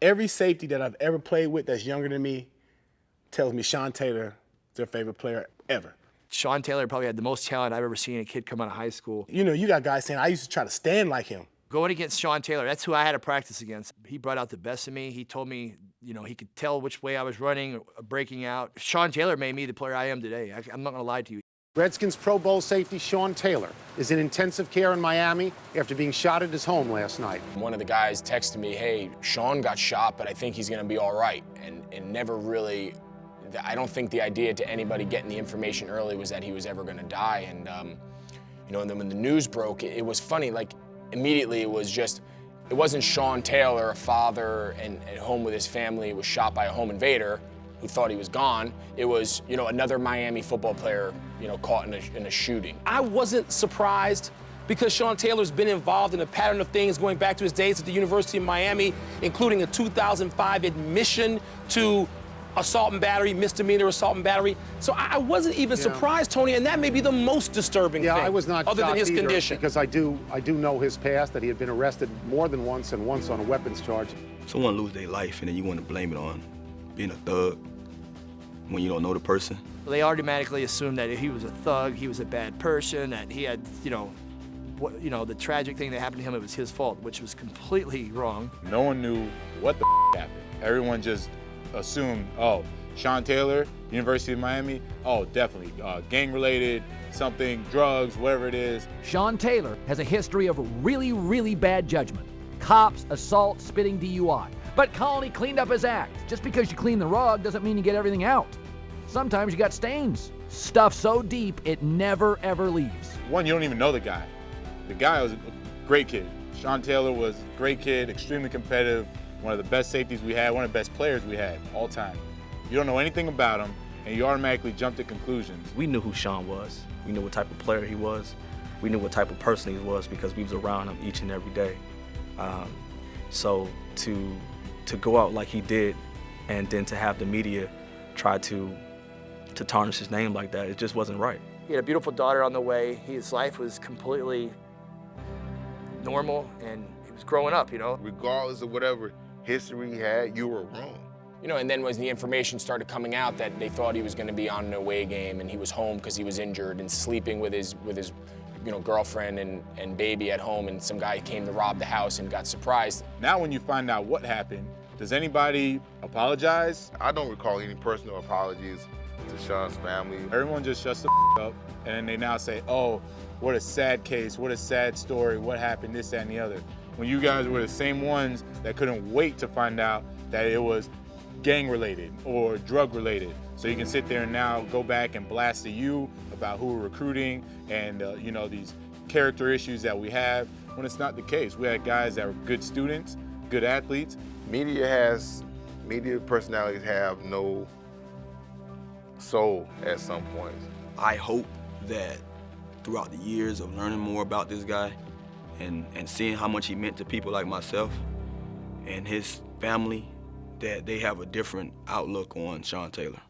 Every safety that I've ever played with that's younger than me tells me Sean Taylor is their favorite player ever. Sean Taylor probably had the most talent I've ever seen a kid come out of high school. You know, you got guys saying, I used to try to stand like him. Going against Sean Taylor, that's who I had to practice against. He brought out the best in me. He told me, you know, he could tell which way I was running, or breaking out. Sean Taylor made me the player I am today. I'm not gonna lie to you. Redskins Pro Bowl safety Sean Taylor is in intensive care in Miami after being shot at his home last night. One of the guys texted me, hey, Sean got shot, but I think he's gonna be all right. And never really, I don't think the idea to anybody getting the information early was that he was ever gonna die. And, you know, and then when the news broke, it was funny, like immediately it wasn't Sean Taylor, a father and at home with his family, was shot by a home invader who thought he was gone. It was, you know, another Miami football player, you know, caught in a shooting. I wasn't surprised because Sean Taylor's been involved in a pattern of things going back to his days at the University of Miami, including a 2005 admission to assault and battery, misdemeanor assault and battery. So I wasn't even surprised, Tony, and that may be the most disturbing thing. I was not other than his either, condition. Because I do know his past, that he had been arrested more than once and once on a weapons charge. Someone lose their life and then you want to blame it on being a thug when you don't know the person. They automatically assumed that he was a thug, he was a bad person, that he had, you know, the tragic thing that happened to him, it was his fault, which was completely wrong. No one knew what the happened. Everyone just assumed, oh, Sean Taylor, University of Miami, oh, definitely gang-related, something, drugs, whatever it is. Sean Taylor has a history of really, really bad judgment. Cops, assault, spitting, DUI. But Colony cleaned up his act. Just because you clean the rug doesn't mean you get everything out. Sometimes you got stains. Stuff so deep, it never, ever leaves. One, you don't even know the guy. The guy was a great kid. Sean Taylor was a great kid, extremely competitive, one of the best safeties we had, one of the best players we had all time. You don't know anything about him, and you automatically jump to conclusions. We knew who Sean was. We knew what type of player he was. We knew what type of person he was because we was around him each and every day. So to go out like he did, and then to have the media try to tarnish his name like that, it just wasn't right. He had a beautiful daughter on the way. His life was completely normal, and he was growing up, you know. Regardless of whatever history he had, you were wrong. You know, and then when the information started coming out that they thought he was going to be on an away game and he was home because he was injured and sleeping with his you know, girlfriend and baby at home, and some guy came to rob the house and got surprised. Now when you find out what happened, does anybody apologize? I don't recall any personal apologies to Sean's family. Everyone just shuts the up, and then they now say, oh, what a sad case, what a sad story, what happened, this, that, and the other. When you guys were the same ones that couldn't wait to find out that it was gang-related or drug-related. So you can sit there and now go back and blast at you about who we're recruiting and you know, these character issues that we have, when it's not the case. We had guys that were good students, good athletes. Media personalities have no soul at some point. I hope that throughout the years of learning more about this guy and seeing how much he meant to people like myself and his family, that they have a different outlook on Sean Taylor.